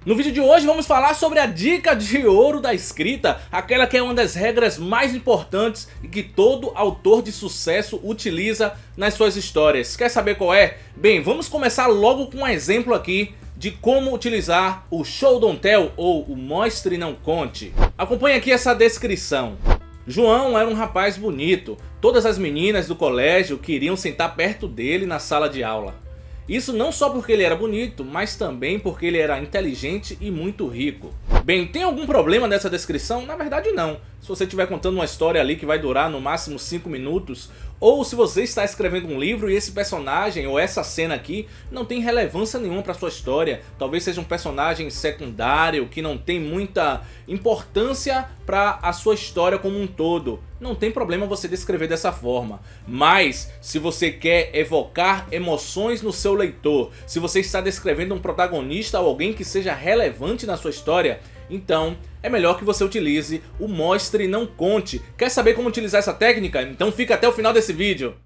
No vídeo de hoje vamos falar sobre a dica de ouro da escrita, aquela que é uma das regras mais importantes e que todo autor de sucesso utiliza nas suas histórias. Quer saber qual é? Bem, vamos começar logo com um exemplo aqui de como utilizar o Show Don't Tell ou o Mostre e Não Conte. Acompanhe aqui essa descrição. João era um rapaz bonito, todas as meninas do colégio queriam sentar perto dele na sala de aula. Isso não só porque ele era bonito, mas também porque ele era inteligente e muito rico. Bem, tem algum problema nessa descrição? Na verdade não. Se você estiver contando uma história ali que vai durar no máximo 5 minutos, ou se você está escrevendo um livro e esse personagem ou essa cena aqui não tem relevância nenhuma para sua história, talvez seja um personagem secundário que não tem muita importância para a sua história como um todo, não tem problema você descrever dessa forma. Mas se você quer evocar emoções no seu leitor, se você está descrevendo um protagonista ou alguém que seja relevante na sua história, então é melhor que você utilize o Mostre e Não Conte. Quer saber como utilizar essa técnica? Então fica até o final desse vídeo.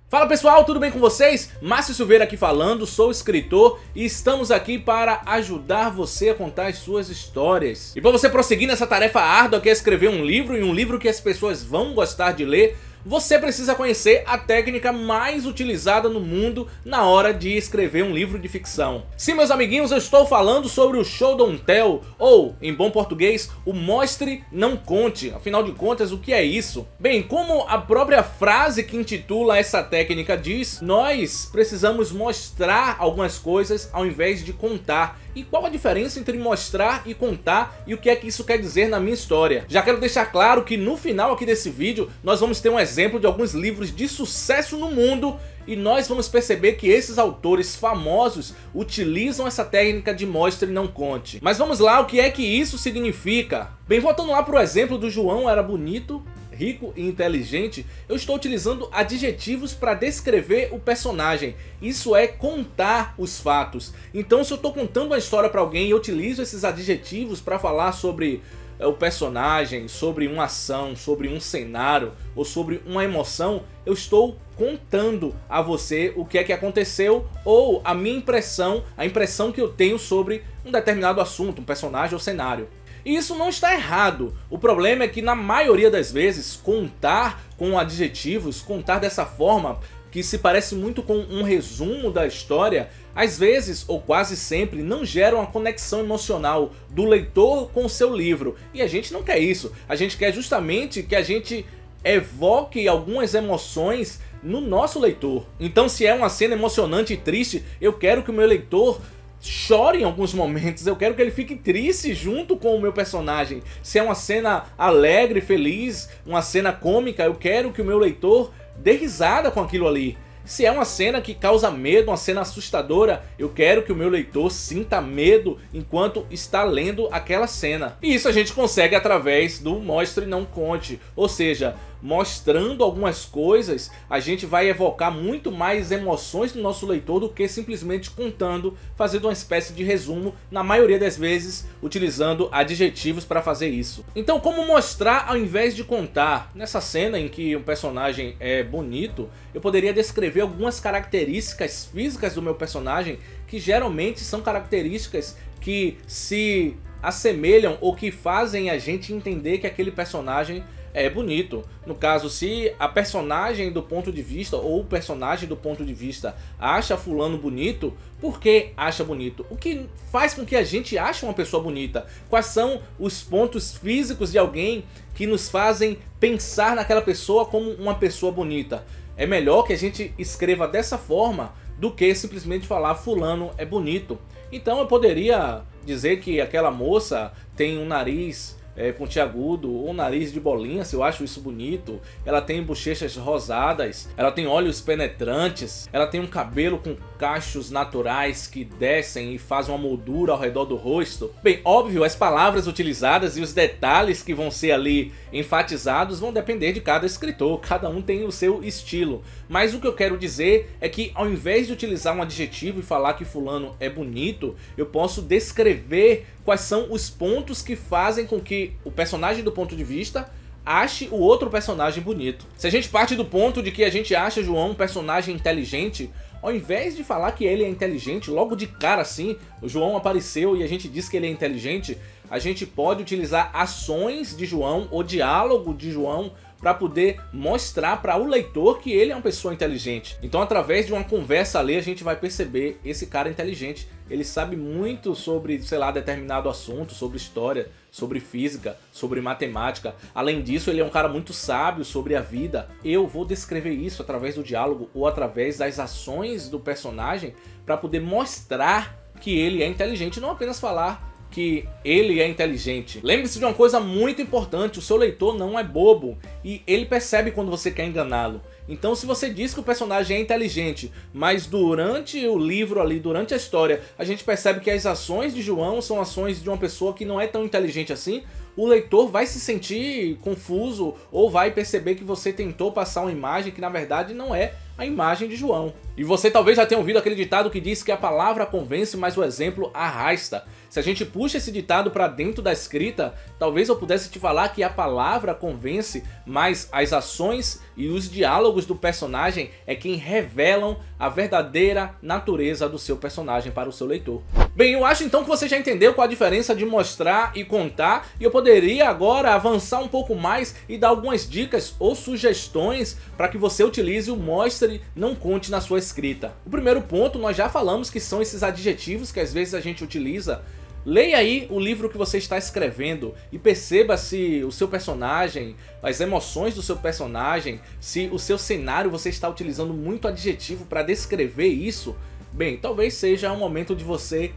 Fala pessoal, tudo bem com vocês? Márcio Silveira aqui falando, sou escritor e estamos aqui para ajudar você a contar as suas histórias. E para você prosseguir nessa tarefa árdua que é escrever um livro, e um livro que as pessoas vão gostar de ler, você precisa conhecer a técnica mais utilizada no mundo na hora de escrever um livro de ficção. Sim, meus amiguinhos, eu estou falando sobre o Show Don't Tell, ou, em bom português, o Mostre Não Conte. Afinal de contas, o que é isso? Bem, como a própria frase que intitula essa técnica diz, nós precisamos mostrar algumas coisas ao invés de contar. E qual a diferença entre mostrar e contar e o que é que isso quer dizer na minha história? Já quero deixar claro que no final aqui desse vídeo nós vamos ter um exemplo de alguns livros de sucesso no mundo e nós vamos perceber que esses autores famosos utilizam essa técnica de Mostre e Não Conte. Mas vamos lá, o que é que isso significa? Bem, voltando lá para o exemplo do João, era bonito, rico e inteligente, eu estou utilizando adjetivos para descrever o personagem. Isso é contar os fatos. Então se eu estou contando uma história para alguém e eu utilizo esses adjetivos para falar sobre o personagem, sobre uma ação, sobre um cenário ou sobre uma emoção, eu estou contando a você o que é que aconteceu ou a minha impressão, a impressão que eu tenho sobre um determinado assunto, um personagem ou cenário. E isso não está errado, o problema é que na maioria das vezes contar com adjetivos, contar dessa forma que se parece muito com um resumo da história, às vezes ou quase sempre não gera uma conexão emocional do leitor com o seu livro. E a gente não quer isso, a gente quer justamente que a gente evoque algumas emoções no nosso leitor. Então se é uma cena emocionante e triste, eu quero que o meu leitor chore em alguns momentos, eu quero que ele fique triste junto com o meu personagem. Se é uma cena alegre, feliz, uma cena cômica, eu quero que o meu leitor dê risada com aquilo ali. Se é uma cena que causa medo, uma cena assustadora, eu quero que o meu leitor sinta medo enquanto está lendo aquela cena. E isso a gente consegue através do Mostre e Não Conte, ou seja, mostrando algumas coisas, a gente vai evocar muito mais emoções no nosso leitor do que simplesmente contando, fazendo uma espécie de resumo, na maioria das vezes utilizando adjetivos para fazer isso. Então como mostrar ao invés de contar? Nessa cena em que um personagem é bonito, eu poderia descrever algumas características físicas do meu personagem que geralmente são características que se assemelham ou que fazem a gente entender que aquele personagem é bonito. No caso, se a personagem do ponto de vista ou o personagem do ponto de vista acha fulano bonito, por que acha bonito? O que faz com que a gente ache uma pessoa bonita? Quais são os pontos físicos de alguém que nos fazem pensar naquela pessoa como uma pessoa bonita? É melhor que a gente escreva dessa forma do que simplesmente falar fulano é bonito. Então eu poderia dizer que aquela moça tem um nariz pontiagudo ou nariz de bolinha, se eu acho isso bonito. Ela tem bochechas rosadas, ela tem olhos penetrantes, ela tem um cabelo com cachos naturais que descem e fazem uma moldura ao redor do rosto. Bem, óbvio, as palavras utilizadas e os detalhes que vão ser ali enfatizados vão depender de cada escritor, cada um tem o seu estilo. Mas o que eu quero dizer é que ao invés de utilizar um adjetivo e falar que fulano é bonito, eu posso descrever quais são os pontos que fazem com que o personagem do ponto de vista ache o outro personagem bonito. Se a gente parte do ponto de que a gente acha João um personagem inteligente, ao invés de falar que ele é inteligente, logo de cara assim, o João apareceu e a gente diz que ele é inteligente, a gente pode utilizar ações de João, ou diálogo de João, para poder mostrar para o leitor que ele é uma pessoa inteligente. Então, através de uma conversa ali, a gente vai perceber esse cara inteligente. Ele sabe muito sobre, sei lá, determinado assunto, sobre história, sobre física, sobre matemática. Além disso, ele é um cara muito sábio sobre a vida. Eu vou descrever isso através do diálogo ou através das ações do personagem para poder mostrar que ele é inteligente, não apenas falar que ele é inteligente. Lembre-se de uma coisa muito importante: o seu leitor não é bobo e ele percebe quando você quer enganá-lo. Então, se você diz que o personagem é inteligente, mas durante o livro ali, durante a história, a gente percebe que as ações de João são ações de uma pessoa que não é tão inteligente assim, o leitor vai se sentir confuso ou vai perceber que você tentou passar uma imagem que na verdade não é a imagem de João. E você talvez já tenha ouvido aquele ditado que diz que a palavra convence, mas o exemplo arrasta. Se a gente puxa esse ditado para dentro da escrita, talvez eu pudesse te falar que a palavra convence, mas as ações e os diálogos do personagem é quem revelam a verdadeira natureza do seu personagem para o seu leitor. Bem, eu acho então que você já entendeu qual a diferença de mostrar e contar, e eu poderia agora avançar um pouco mais e dar algumas dicas ou sugestões para que você utilize o mostre, não conte na sua escrita. O primeiro ponto nós já falamos, que são esses adjetivos que às vezes a gente utiliza. Leia aí o livro que você está escrevendo e perceba se o seu personagem, as emoções do seu personagem, se o seu cenário você está utilizando muito adjetivo para descrever isso. Bem, talvez seja um momento de você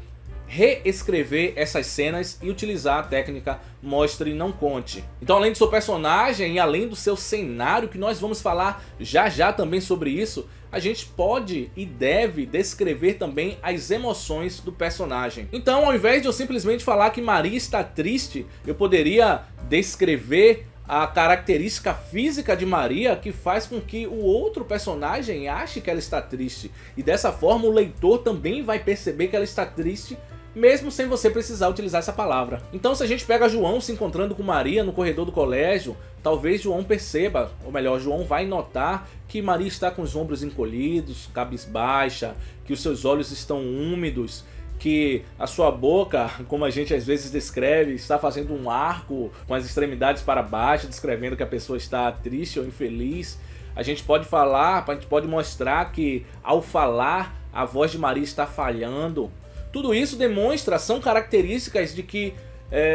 reescrever essas cenas e utilizar a técnica mostre e não conte. Então, além do seu personagem e além do seu cenário, que nós vamos falar já já também sobre isso, a gente pode e deve descrever também as emoções do personagem. Então, ao invés de eu simplesmente falar que Maria está triste, eu poderia descrever a característica física de Maria que faz com que o outro personagem ache que ela está triste. E dessa forma o leitor também vai perceber que ela está triste, mesmo sem você precisar utilizar essa palavra. Então, se a gente pega João se encontrando com Maria no corredor do colégio, talvez João perceba, ou melhor, João vai notar que Maria está com os ombros encolhidos, cabisbaixa, que os seus olhos estão úmidos, que a sua boca, como a gente às vezes descreve, está fazendo um arco com as extremidades para baixo, descrevendo que a pessoa está triste ou infeliz. A gente pode falar, a gente pode mostrar que ao falar a voz de Maria está falhando. Tudo isso demonstra, são características de que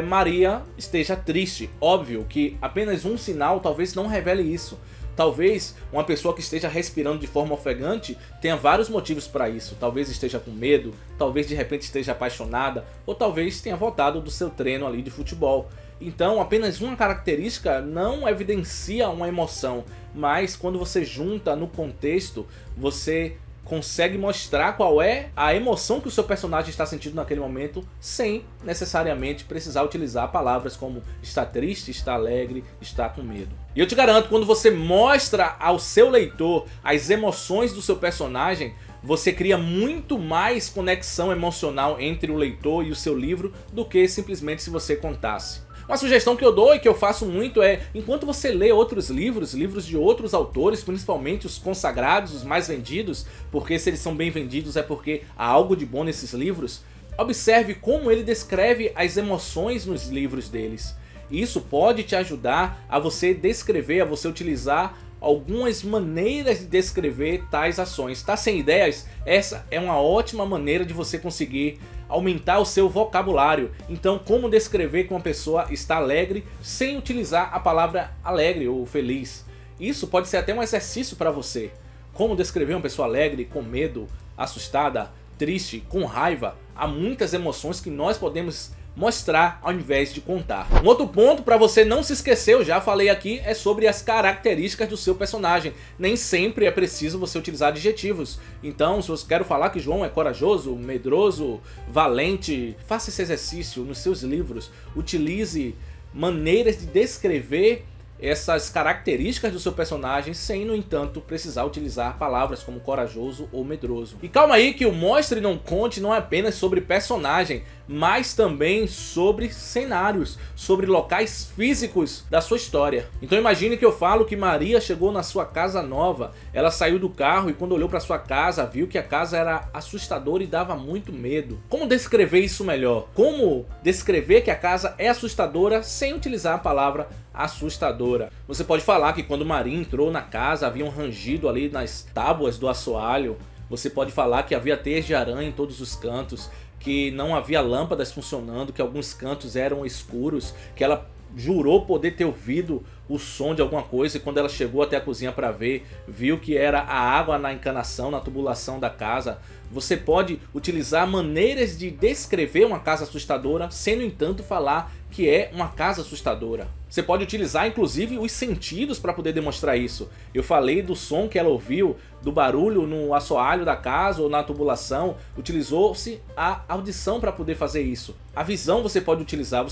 Maria esteja triste. Óbvio que apenas um sinal talvez não revele isso. Talvez uma pessoa que esteja respirando de forma ofegante tenha vários motivos para isso. Talvez esteja com medo, talvez de repente esteja apaixonada, ou talvez tenha voltado do seu treino ali de futebol. Então, apenas uma característica não evidencia uma emoção, mas quando você junta no contexto, você consegue mostrar qual é a emoção que o seu personagem está sentindo naquele momento, sem necessariamente precisar utilizar palavras como está triste, está alegre, está com medo. E eu te garanto, quando você mostra ao seu leitor as emoções do seu personagem, você cria muito mais conexão emocional entre o leitor e o seu livro do que simplesmente se você contasse. Uma sugestão que eu dou e que eu faço muito é, enquanto você lê outros livros, livros de outros autores, principalmente os consagrados, os mais vendidos, porque se eles são bem vendidos é porque há algo de bom nesses livros, observe como ele descreve as emoções nos livros deles. Isso pode te ajudar a você descrever, a você utilizar algumas maneiras de descrever tais ações. Tá sem ideias? Essa é uma ótima maneira de você conseguir aumentar o seu vocabulário. Então, como descrever que uma pessoa está alegre sem utilizar a palavra alegre ou feliz? Isso pode ser até um exercício para você. Como descrever uma pessoa alegre, com medo, assustada, triste, com raiva? Há muitas emoções que nós podemos mostrar ao invés de contar. Um outro ponto para você não se esquecer, eu já falei aqui, é sobre as características do seu personagem. Nem sempre é preciso você utilizar adjetivos. Então, se eu quero falar que João é corajoso, medroso, valente, faça esse exercício nos seus livros. Utilize maneiras de descrever essas características do seu personagem sem, no entanto, precisar utilizar palavras como corajoso ou medroso. E calma aí que o Mostre e Não Conte não é apenas sobre personagem, mas também sobre cenários, sobre locais físicos da sua história. Então imagine que eu falo que Maria chegou na sua casa nova, ela saiu do carro e quando olhou para sua casa, viu que a casa era assustadora e dava muito medo. Como descrever isso melhor? Como descrever que a casa é assustadora sem utilizar a palavra assustadora? Você pode falar que quando Maria entrou na casa havia um rangido ali nas tábuas do assoalho. Você pode falar que havia teias de aranha em todos os cantos, que não havia lâmpadas funcionando, que alguns cantos eram escuros, que ela jurou poder ter ouvido o som de alguma coisa e quando ela chegou até a cozinha para ver, viu que era a água na encanação, na tubulação da casa. Você pode utilizar maneiras de descrever uma casa assustadora sem, no entanto, falar que é uma casa assustadora. Você pode utilizar inclusive os sentidos para poder demonstrar isso. Eu falei do som que ela ouviu, do barulho no assoalho da casa ou na tubulação. Utilizou-se a audição para poder fazer isso. A visão você pode utilizar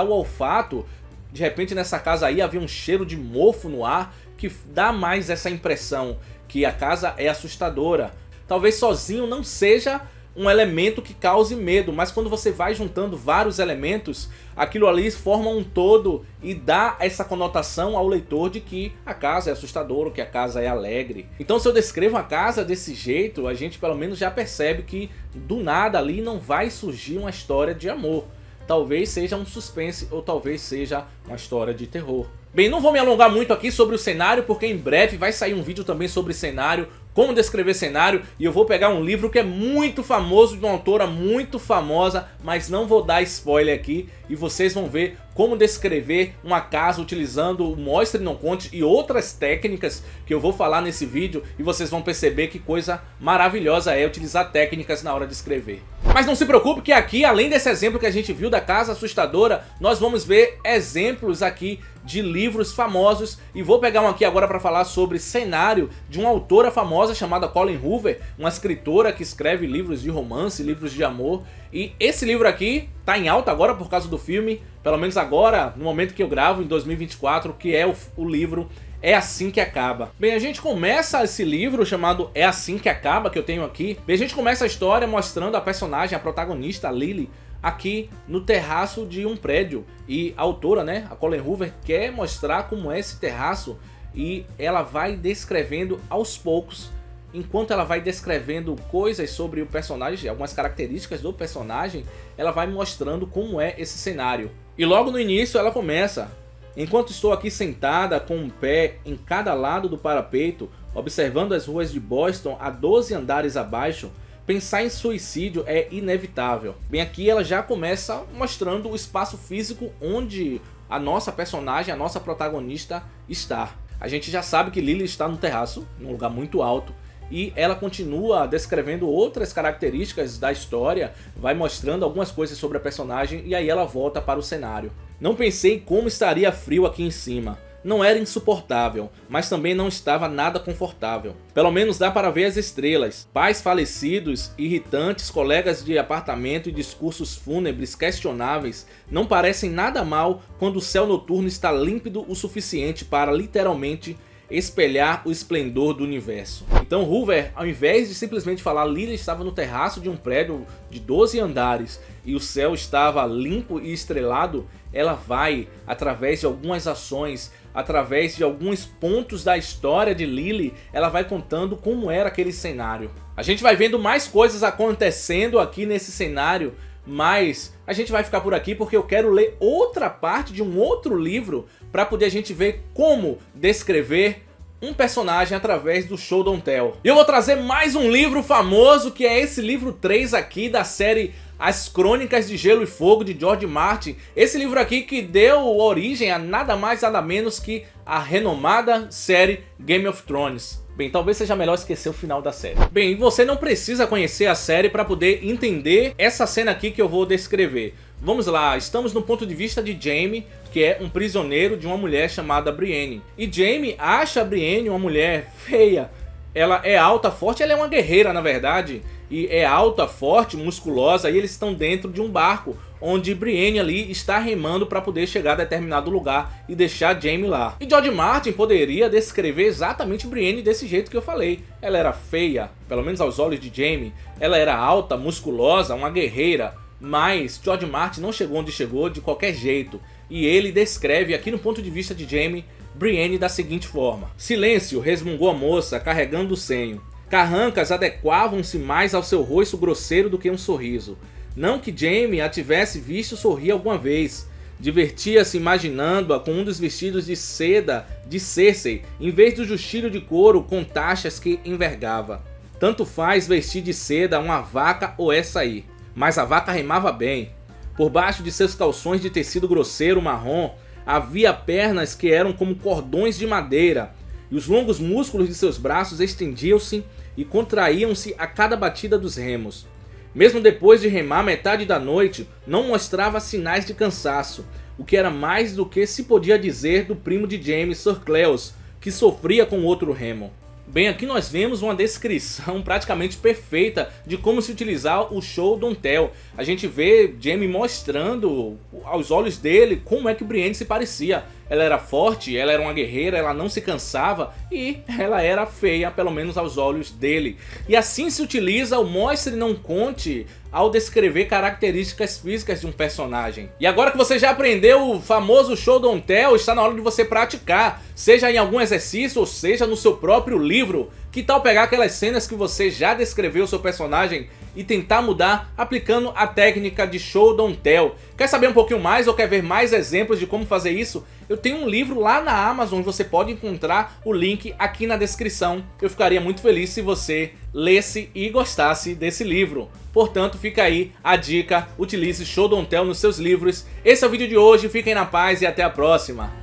o olfato. De repente nessa casa aí havia um cheiro de mofo no ar que dá mais essa impressão que a casa é assustadora. Talvez sozinho não seja um elemento que cause medo, mas quando você vai juntando vários elementos, aquilo ali forma um todo e dá essa conotação ao leitor de que a casa é assustadora, que a casa é alegre. Então se eu descrevo a casa desse jeito, a gente pelo menos já percebe que do nada ali não vai surgir uma história de amor. Talvez seja um suspense ou talvez seja uma história de terror. Bem, não vou me alongar muito aqui sobre o cenário, porque em breve vai sair um vídeo também sobre cenário, como descrever cenário, e eu vou pegar um livro que é muito famoso, de uma autora muito famosa, mas não vou dar spoiler aqui, e vocês vão ver como descrever uma casa utilizando o Mostre Não Conte e outras técnicas que eu vou falar nesse vídeo, e vocês vão perceber que coisa maravilhosa é utilizar técnicas na hora de escrever. Mas não se preocupe que aqui, além desse exemplo que a gente viu da casa assustadora, nós vamos ver exemplos aqui de livros famosos, e vou pegar um aqui agora para falar sobre cenário de uma autora famosa chamada Colleen Hoover, uma escritora que escreve livros de romance, livros de amor, e esse livro aqui tá em alta agora por causa do filme, pelo menos agora, no momento que eu gravo, em 2024, que é o livro É Assim Que Acaba. Bem, a gente começa esse livro chamado É Assim Que Acaba, que eu tenho aqui. Bem, a gente começa a história mostrando a personagem, a protagonista, a Lily, aqui no terraço de um prédio. E a autora, né, a Colleen Hoover, quer mostrar como é esse terraço e ela vai descrevendo aos poucos. Enquanto ela vai descrevendo coisas sobre o personagem, algumas características do personagem, ela vai mostrando como é esse cenário. E logo no início ela começa: enquanto estou aqui sentada com um pé em cada lado do parapeito, observando as ruas de Boston a 12 andares abaixo, pensar em suicídio é inevitável. Bem, aqui ela já começa mostrando o espaço físico onde a nossa personagem, a nossa protagonista está. A gente já sabe que Lily está no terraço, num lugar muito alto, e ela continua descrevendo outras características da história, vai mostrando algumas coisas sobre a personagem e aí ela volta para o cenário. Não pensei como estaria frio aqui em cima. Não era insuportável, mas também não estava nada confortável. Pelo menos dá para ver as estrelas. Pais falecidos, irritantes, colegas de apartamento e discursos fúnebres questionáveis não parecem nada mal quando o céu noturno está límpido o suficiente para literalmente espelhar o esplendor do universo. Então Hoover, ao invés de simplesmente falar Lily estava no terraço de um prédio de 12 andares e o céu estava limpo e estrelado, ela vai, através de algumas ações, através de alguns pontos da história de Lily, ela vai contando como era aquele cenário. A gente vai vendo mais coisas acontecendo aqui nesse cenário, mas a gente vai ficar por aqui porque eu quero ler outra parte de um outro livro para poder a gente ver como descrever um personagem através do Show Don't Tell. E eu vou trazer mais um livro famoso, que é esse livro 3 aqui da série As Crônicas de Gelo e Fogo, de George Martin. Esse livro aqui que deu origem a nada mais nada menos que a renomada série Game of Thrones. Bem, talvez seja melhor esquecer o final da série. Bem, você não precisa conhecer a série para poder entender essa cena aqui que eu vou descrever. Vamos lá, estamos no ponto de vista de Jaime, que é um prisioneiro de uma mulher chamada Brienne. E Jaime acha a Brienne uma mulher feia. Ela é alta, forte, ela é uma guerreira na verdade. E é alta, forte, musculosa, e eles estão dentro de um barco, onde Brienne ali está remando para poder chegar a determinado lugar e deixar Jaime lá. E George Martin poderia descrever exatamente Brienne desse jeito que eu falei. Ela era feia, pelo menos aos olhos de Jaime. Ela era alta, musculosa, uma guerreira. Mas George Martin não chegou onde chegou de qualquer jeito, e ele descreve aqui no ponto de vista de Jaime, Brienne da seguinte forma: silêncio, resmungou a moça, carregando o senho. Carrancas adequavam-se mais ao seu rosto grosseiro do que um sorriso. Não que Jaime a tivesse visto sorrir alguma vez. Divertia-se imaginando-a com um dos vestidos de seda de Cersei, em vez do justilho de couro com taxas que envergava. Tanto faz vestir de seda uma vaca ou essa aí. Mas a vaca remava bem. Por baixo de seus calções de tecido grosseiro marrom, havia pernas que eram como cordões de madeira, e os longos músculos de seus braços estendiam-se e contraíam-se a cada batida dos remos. Mesmo depois de remar metade da noite, não mostrava sinais de cansaço, o que era mais do que se podia dizer do primo de Jaime, Sir Cleos, que sofria com outro remo. Bem, aqui nós vemos uma descrição praticamente perfeita de como se utilizar o Show Don't Tell. A gente vê Jaime mostrando aos olhos dele como é que Brienne se parecia. Ela era forte, ela era uma guerreira, ela não se cansava e ela era feia, pelo menos aos olhos dele. E assim se utiliza o mostre e não conte ao descrever características físicas de um personagem. E agora que você já aprendeu o famoso Show Don't Tell, está na hora de você praticar, seja em algum exercício ou seja no seu próprio livro. Que tal pegar aquelas cenas que você já descreveu o seu personagem e tentar mudar aplicando a técnica de Show Don't Tell? Quer saber um pouquinho mais ou quer ver mais exemplos de como fazer isso? Eu tenho um livro lá na Amazon, você pode encontrar o link aqui na descrição. Eu ficaria muito feliz se você lesse e gostasse desse livro. Portanto, fica aí a dica, utilize Show Don't Tell nos seus livros. Esse é o vídeo de hoje, fiquem na paz e até a próxima.